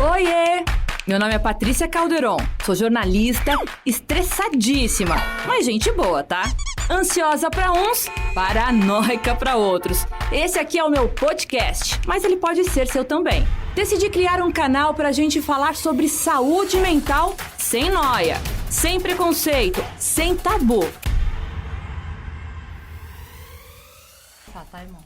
Oiê! Meu nome é Patrícia Calderon, sou jornalista, estressadíssima, mas gente boa, tá? Ansiosa pra uns, paranoica pra outros. Esse aqui é o meu podcast, mas ele pode ser seu também. Decidi criar um canal pra gente falar sobre saúde mental sem noia, sem preconceito, sem tabu. Tá, irmão?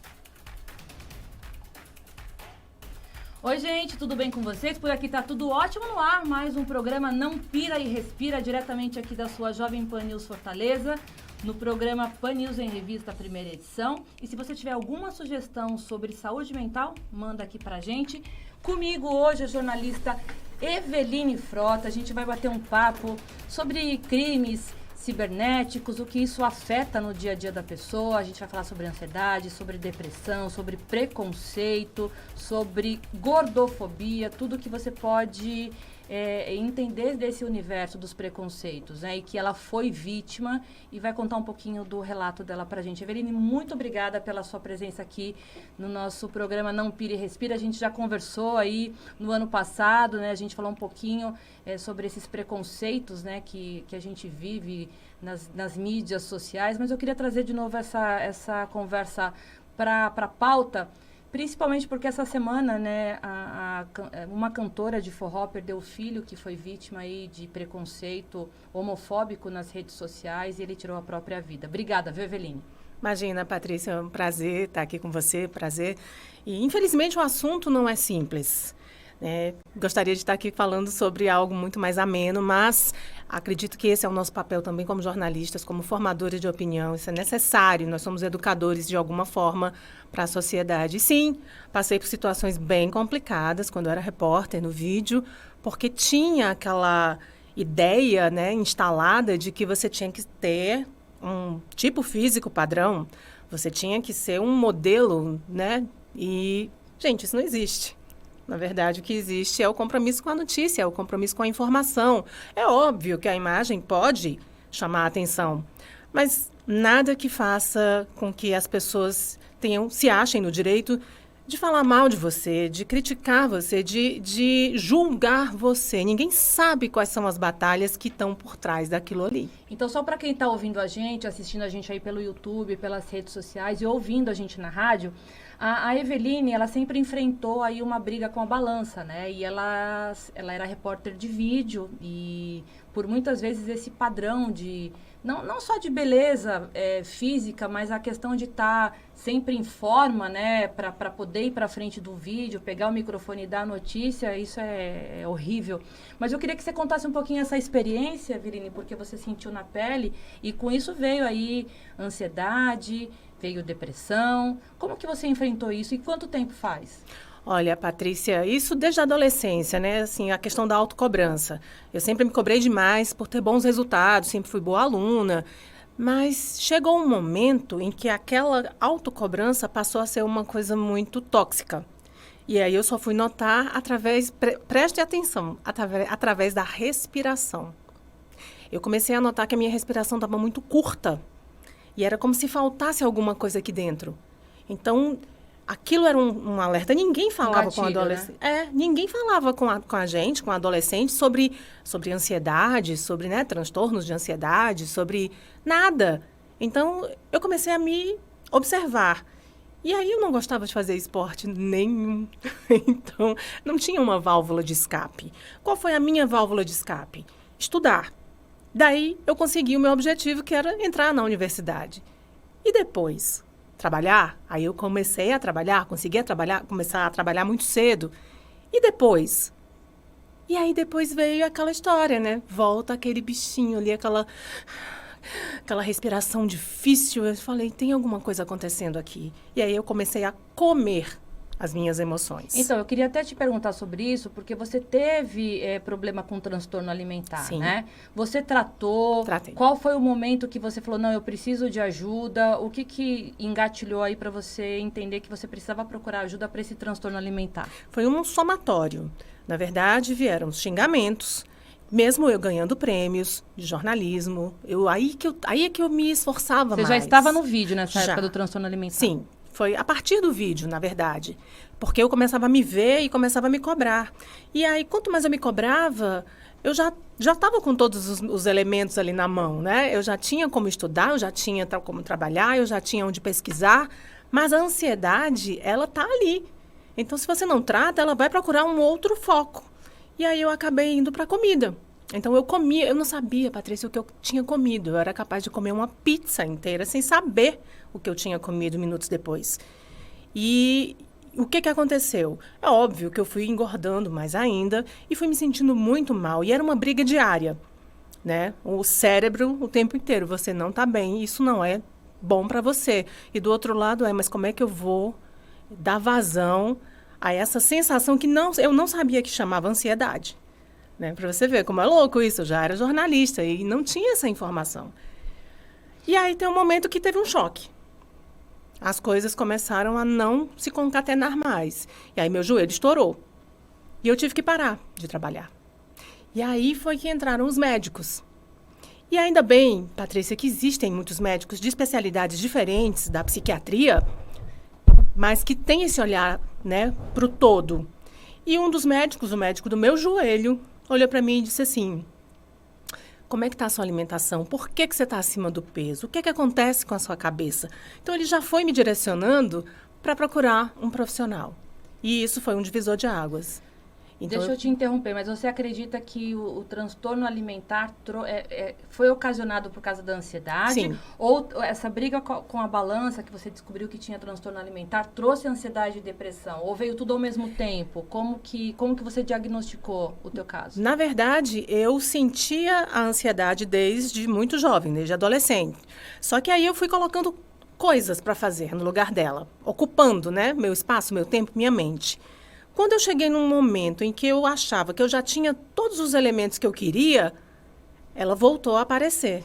Oi, gente, tudo bem com vocês? Por aqui tá tudo ótimo no ar. Mais um programa Não Pira e Respira, diretamente aqui da sua Jovem Pan News Fortaleza, no programa Pan News em Revista, primeira edição. E se você tiver alguma sugestão sobre saúde mental, manda aqui pra gente. Comigo hoje a jornalista Eveline Frota. A gente vai bater um papo sobre crimes cibernéticos, o que isso afeta no dia a dia da pessoa. A gente vai falar sobre ansiedade, sobre depressão, sobre preconceito, sobre gordofobia, tudo que você pode entender desse universo dos preconceitos, né? E que ela foi vítima e vai contar um pouquinho do relato dela pra gente. Eveline, muito obrigada pela sua presença aqui no nosso programa Não Pira e Respira. A gente já conversou aí no ano passado, né? A gente falou um pouquinho sobre esses preconceitos, né? Que a gente vive nas mídias sociais, mas eu queria trazer de novo essa conversa para a pauta, principalmente porque essa semana, né, uma cantora de forró perdeu o filho que foi vítima aí de preconceito homofóbico nas redes sociais e ele tirou a própria vida. Obrigada, viu, Eveline? Imagina, Patrícia, é um prazer estar aqui com você, prazer. E, infelizmente, o assunto não é simples. Gostaria de estar aqui falando sobre algo muito mais ameno, mas acredito que esse é o nosso papel também como jornalistas, como formadores de opinião. Isso é necessário, nós somos educadores de alguma forma para a sociedade. E sim, passei por situações bem complicadas quando eu era repórter no vídeo, porque tinha aquela ideia, né, instalada de que você tinha que ter um tipo físico padrão, você tinha que ser um modelo, né? E, gente, isso não existe. Na verdade, o que existe é o compromisso com a notícia, é o compromisso com a informação. É óbvio que a imagem pode chamar a atenção, mas nada que faça com que as pessoas se achem no direito de falar mal de você, de criticar você, de julgar você. Ninguém sabe quais são as batalhas que estão por trás daquilo ali. Então, só para quem está ouvindo a gente, assistindo a gente aí pelo YouTube, pelas redes sociais e ouvindo a gente na rádio, a Eveline, ela sempre enfrentou aí uma briga com a balança, né? E ela era repórter de vídeo e por muitas vezes esse padrão de não só de beleza física, mas a questão de estar sempre em forma, né? Para poder ir para frente do vídeo, pegar o microfone e dar a notícia, isso é horrível. Mas eu queria que você contasse um pouquinho essa experiência, Eveline, porque você sentiu na pele e com isso veio aí ansiedade, veio depressão. Como que você enfrentou isso e quanto tempo faz? Olha, Patrícia, isso desde a adolescência, né? Assim, a questão da autocobrança. Eu sempre me cobrei demais por ter bons resultados, sempre fui boa aluna. Mas chegou um momento em que aquela autocobrança passou a ser uma coisa muito tóxica. E aí eu só fui notar preste atenção, através da respiração. Eu comecei a notar que a minha respiração estava muito curta. E era como se faltasse alguma coisa aqui dentro. Então, aquilo era um alerta. Ninguém falava com adolescente. Né? Ninguém falava com a gente, com adolescente, sobre ansiedade, sobre, né, transtornos de ansiedade, sobre nada. Então, eu comecei a me observar. E aí, eu não gostava de fazer esporte nenhum. Então, não tinha uma válvula de escape. Qual foi a minha válvula de escape? Estudar. Daí, eu consegui o meu objetivo, que era entrar na universidade. E depois, trabalhar? Aí eu comecei a trabalhar, começar a trabalhar muito cedo. E depois? E aí depois veio aquela história, né? Volta aquele bichinho ali, aquela respiração difícil. Eu falei, tem alguma coisa acontecendo aqui. E aí eu comecei a comer as minhas emoções. Então, eu queria até te perguntar sobre isso, porque você teve problema com transtorno alimentar, Sim. Né? Você tratou? Tratei. Qual foi o momento que você falou, não, eu preciso de ajuda? O que engatilhou aí para você entender que você precisava procurar ajuda para esse transtorno alimentar? Foi um somatório. Na verdade, vieram os xingamentos, mesmo eu ganhando prêmios de jornalismo. Aí é que eu me esforçava mais. Você já estava no vídeo nessa época do transtorno alimentar? Sim. Foi a partir do vídeo, na verdade. Porque eu começava a me ver e começava a me cobrar. E aí, quanto mais eu me cobrava, eu já estava com todos os elementos ali na mão, né? Eu já tinha como estudar, eu já tinha como trabalhar, eu já tinha onde pesquisar, mas a ansiedade, ela está ali. Então, se você não trata, ela vai procurar um outro foco. E aí eu acabei indo para a comida. Então, eu comia, eu não sabia, Patrícia, o que eu tinha comido. Eu era capaz de comer uma pizza inteira sem saber o que eu tinha comido minutos depois. E o que aconteceu? É óbvio que eu fui engordando mais ainda e fui me sentindo muito mal. E era uma briga diária, né? O cérebro o tempo inteiro, você não está bem, isso não é bom para você. E do outro lado mas como é que eu vou dar vazão a essa sensação que eu não sabia que chamava ansiedade? Né? Para você ver como é louco isso, eu já era jornalista e não tinha essa informação. E aí tem um momento que teve um choque. As coisas começaram a não se concatenar mais. E aí meu joelho estourou. E eu tive que parar de trabalhar. E aí foi que entraram os médicos. E ainda bem, Patrícia, que existem muitos médicos de especialidades diferentes da psiquiatria, mas que tem esse olhar, né, para o todo. E um dos médicos, o médico do meu joelho, olhou para mim e disse assim: como é que está a sua alimentação? Por que você está acima do peso? O que acontece com a sua cabeça? Então, ele já foi me direcionando para procurar um profissional. E isso foi um divisor de águas. Então, deixa eu te interromper, mas você acredita que o transtorno alimentar foi ocasionado por causa da ansiedade? Sim. Ou essa briga com a balança, que você descobriu que tinha transtorno alimentar, trouxe ansiedade e depressão? Ou veio tudo ao mesmo tempo? Como que você diagnosticou o teu caso? Na verdade, eu sentia a ansiedade desde muito jovem, desde adolescente. Só que aí eu fui colocando coisas para fazer no lugar dela, ocupando, né, meu espaço, meu tempo, minha mente. Quando eu cheguei num momento em que eu achava que eu já tinha todos os elementos que eu queria, ela voltou a aparecer.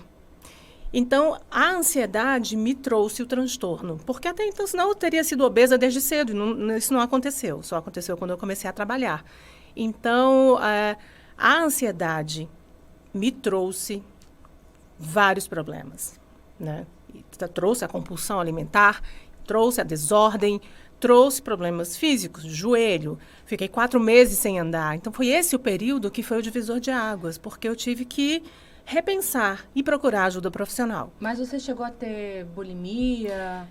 Então, a ansiedade me trouxe o transtorno. Porque até então, senão eu teria sido obesa desde cedo. Isso não aconteceu. Só aconteceu quando eu comecei a trabalhar. Então, a ansiedade me trouxe vários problemas, né? Trouxe a compulsão alimentar, trouxe a desordem, trouxe problemas físicos, joelho. Fiquei 4 meses sem andar. Então, foi esse o período que foi o divisor de águas, porque eu tive que repensar e procurar ajuda profissional. Mas você chegou a ter bulimia,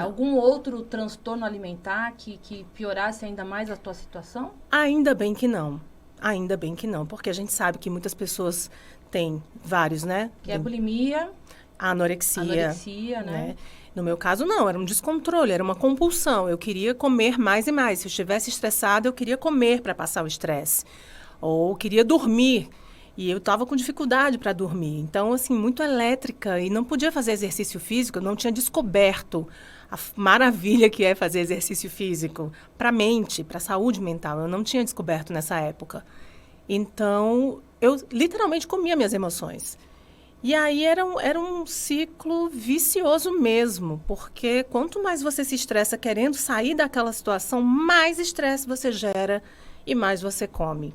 algum outro transtorno alimentar que piorasse ainda mais a tua situação? Ainda bem que não. Ainda bem que não, porque a gente sabe que muitas pessoas têm vários, né? Que é bulimia, anorexia, né? No meu caso, não. Era um descontrole, era uma compulsão. Eu queria comer mais e mais. Se eu estivesse estressada, eu queria comer para passar o estresse. Ou queria dormir. E eu estava com dificuldade para dormir. Então, assim, muito elétrica. E não podia fazer exercício físico. Eu não tinha descoberto a maravilha que é fazer exercício físico para a mente, para a saúde mental. Eu não tinha descoberto nessa época. Então, eu literalmente comia minhas emoções. E aí era um ciclo vicioso mesmo, porque quanto mais você se estressa querendo sair daquela situação, mais estresse você gera e mais você come.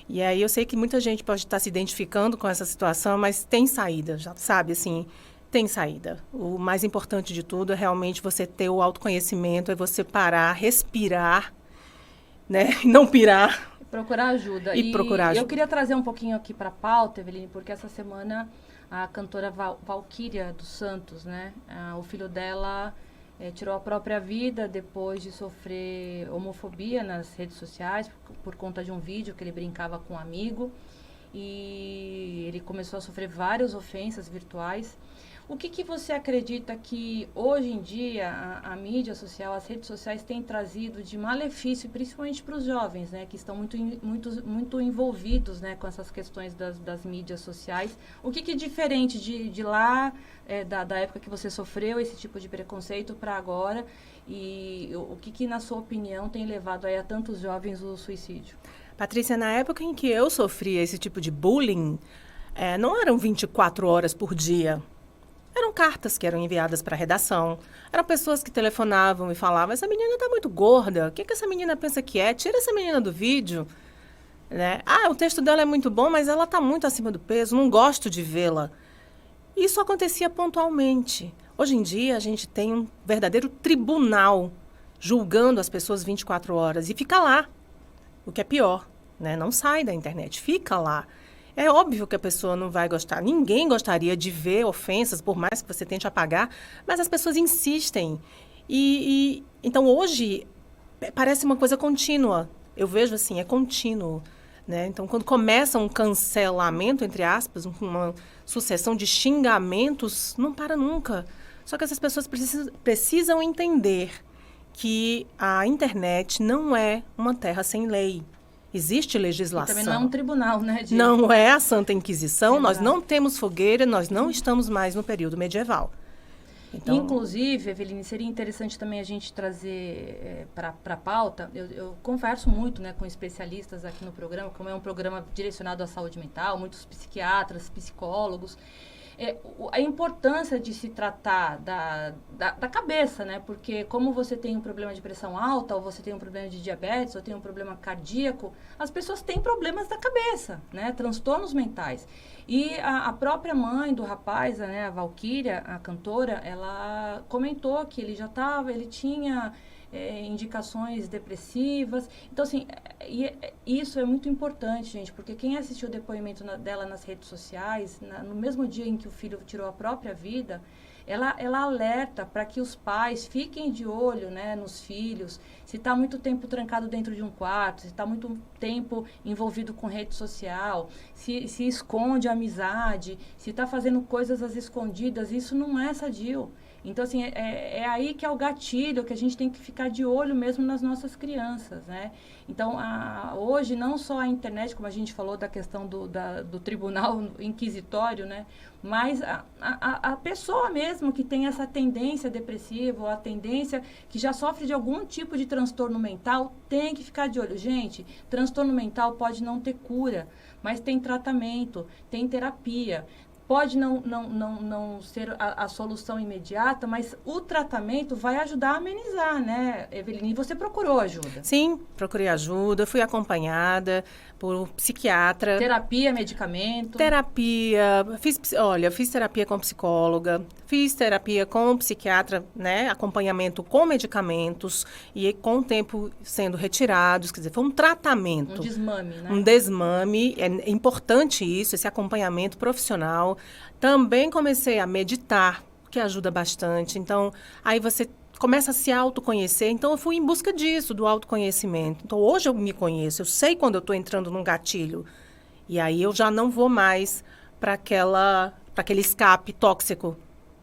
E aí eu sei que muita gente pode estar se identificando com essa situação, mas tem saída, já sabe, assim, tem saída. O mais importante de tudo é realmente você ter o autoconhecimento, é você parar, respirar, né, não pirar. Procurar ajuda. E procurar ajuda. Eu queria trazer um pouquinho aqui para a pauta, Eveline, porque essa semana a cantora Valquíria dos Santos, né? O filho dela tirou a própria vida depois de sofrer homofobia nas redes sociais por conta de um vídeo que ele brincava com um amigo. E ele começou a sofrer várias ofensas virtuais. O que você acredita que hoje em dia a mídia social, as redes sociais têm trazido de malefício, principalmente para os jovens, né, que estão muito envolvidos, né, com essas questões das mídias sociais? O que diferente de lá, da época que você sofreu esse tipo de preconceito para agora, e o que na sua opinião tem levado aí a tantos jovens ao suicídio? Patrícia, na época em que eu sofria esse tipo de bullying, não eram 24 horas por dia. Eram cartas que eram enviadas para a redação. Eram pessoas que telefonavam e falavam: essa menina está muito gorda, o que essa menina pensa que é? Tira essa menina do vídeo. Né? O texto dela é muito bom, mas ela está muito acima do peso, não gosto de vê-la. Isso acontecia pontualmente. Hoje em dia, a gente tem um verdadeiro tribunal julgando as pessoas 24 horas e fica lá, o que é pior, né? Não sai da internet, fica lá. É óbvio que a pessoa não vai gostar, ninguém gostaria de ver ofensas, por mais que você tente apagar, mas as pessoas insistem. Então, hoje, parece uma coisa contínua. Eu vejo assim, é contínuo. Né? Então, quando começa um cancelamento, entre aspas, uma sucessão de xingamentos, não para nunca. Só que essas pessoas precisam entender que a internet não é uma terra sem lei. Existe legislação. E também não é um tribunal, né? Não é a Santa Inquisição, nós não temos fogueira, nós não estamos mais no período medieval. Então... Inclusive, Eveline, seria interessante também a gente trazer para a pauta, eu converso muito, né, com especialistas aqui no programa, como é um programa direcionado à saúde mental, muitos psiquiatras, psicólogos, a importância de se tratar da cabeça, né, porque como você tem um problema de pressão alta, ou você tem um problema de diabetes, ou tem um problema cardíaco, as pessoas têm problemas da cabeça, né, transtornos mentais. E a própria mãe do rapaz, né, a Valquíria, a cantora, ela comentou que ele tinha indicações depressivas. Então, assim, isso é muito importante, gente, porque quem assistiu o depoimento dela nas redes sociais, no mesmo dia em que o filho tirou a própria vida, ela alerta para que os pais fiquem de olho, né, nos filhos, se está muito tempo trancado dentro de um quarto, se está muito tempo envolvido com rede social, se esconde a amizade, se está fazendo coisas às escondidas, isso não é sadio. Então, assim, é aí que é o gatilho, que a gente tem que ficar de olho mesmo nas nossas crianças, né? Então, hoje, não só a internet, como a gente falou da questão do tribunal inquisitório, né? Mas a pessoa mesmo que tem essa tendência depressiva, ou a tendência que já sofre de algum tipo de transtorno mental, tem que ficar de olho. Gente, transtorno mental pode não ter cura, mas tem tratamento, tem terapia. Pode não ser a solução imediata, mas o tratamento vai ajudar a amenizar, né, Eveline? E você procurou ajuda? Sim, procurei ajuda, fui acompanhada por um psiquiatra. Terapia, medicamento? Terapia, fiz terapia com psicóloga, fiz terapia com psiquiatra, né, acompanhamento com medicamentos e com o tempo sendo retirados, quer dizer, foi um tratamento. Um desmame, né? Um desmame, é importante isso, esse acompanhamento profissional. Também comecei a meditar, que ajuda bastante. Então, aí você começa a se autoconhecer. Então, eu fui em busca disso, do autoconhecimento. Então, hoje eu me conheço, eu sei quando eu estou entrando num gatilho. E aí eu já não vou mais para aquele escape tóxico.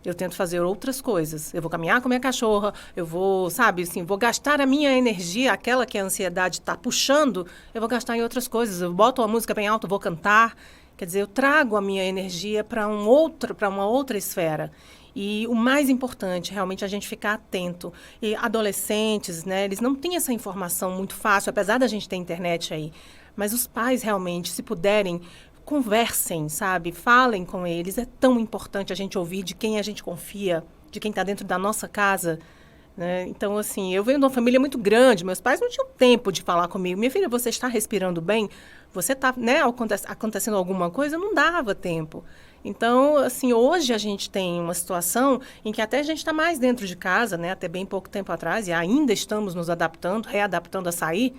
Eu tento fazer outras coisas. Eu vou caminhar com a minha cachorra, eu vou, sabe, assim, vou gastar a minha energia, aquela que a ansiedade está puxando, eu vou gastar em outras coisas. Eu boto a música bem alta, vou cantar. Quer dizer, eu trago a minha energia para uma outra esfera. E o mais importante, realmente, é a gente ficar atento. E adolescentes, né, eles não têm essa informação muito fácil, apesar da gente ter internet aí. Mas os pais, realmente, se puderem, conversem, sabe? Falem com eles. É tão importante a gente ouvir de quem a gente confia, de quem está dentro da nossa casa. Né? Então, assim, eu venho de uma família muito grande, meus pais não tinham tempo de falar comigo. Minha filha, você está respirando bem? Você está, né, acontecendo alguma coisa? Não dava tempo. Então, assim, hoje a gente tem uma situação em que até a gente está mais dentro de casa, né, até bem pouco tempo atrás, e ainda estamos nos adaptando, readaptando a sair.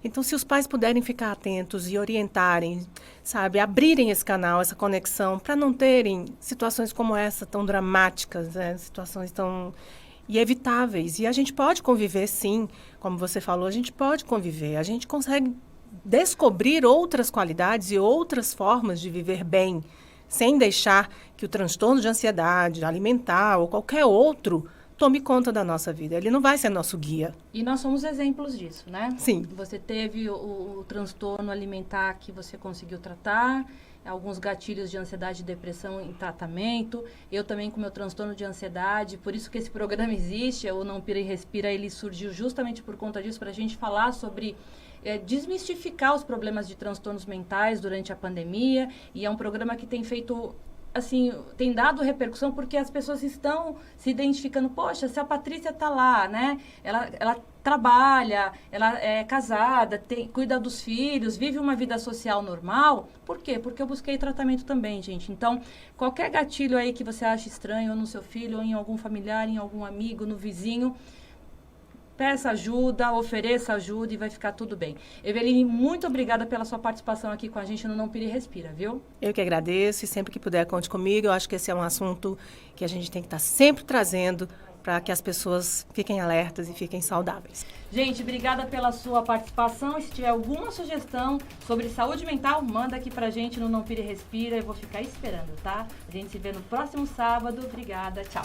Então, se os pais puderem ficar atentos e orientarem, sabe, abrirem esse canal, essa conexão, para não terem situações como essa, tão dramáticas, né, situações tão evitáveis. E a gente pode conviver, sim, como você falou, a gente pode conviver, a gente consegue descobrir outras qualidades e outras formas de viver bem, sem deixar que o transtorno de ansiedade alimentar ou qualquer outro tome conta da nossa vida. Ele não vai ser nosso guia. E nós somos exemplos disso, né? Sim. Você teve o transtorno alimentar que você conseguiu tratar, alguns gatilhos de ansiedade e depressão em tratamento. Eu também com meu transtorno de ansiedade, por isso que esse programa existe, o Não Pira e Respira, ele surgiu justamente por conta disso, para a gente falar sobre desmistificar os problemas de transtornos mentais durante a pandemia. E é um programa que tem feito, assim, tem dado repercussão porque as pessoas estão se identificando. Poxa, se a Patrícia está lá, né? Ela trabalha, ela é casada, cuida dos filhos, vive uma vida social normal. Por quê? Porque eu busquei tratamento também, gente. Então, qualquer gatilho aí que você acha estranho, ou no seu filho, ou em algum familiar, em algum amigo, no vizinho, peça ajuda, ofereça ajuda e vai ficar tudo bem. Eveline, muito obrigada pela sua participação aqui com a gente no Não Pira e Respira, viu? Eu que agradeço e sempre que puder conte comigo. Eu acho que esse é um assunto que a gente tem que estar sempre trazendo para que as pessoas fiquem alertas e fiquem saudáveis. Gente, obrigada pela sua participação. E se tiver alguma sugestão sobre saúde mental, manda aqui pra gente no Não Pira e Respira. Eu vou ficar esperando, tá? A gente se vê no próximo sábado. Obrigada, tchau.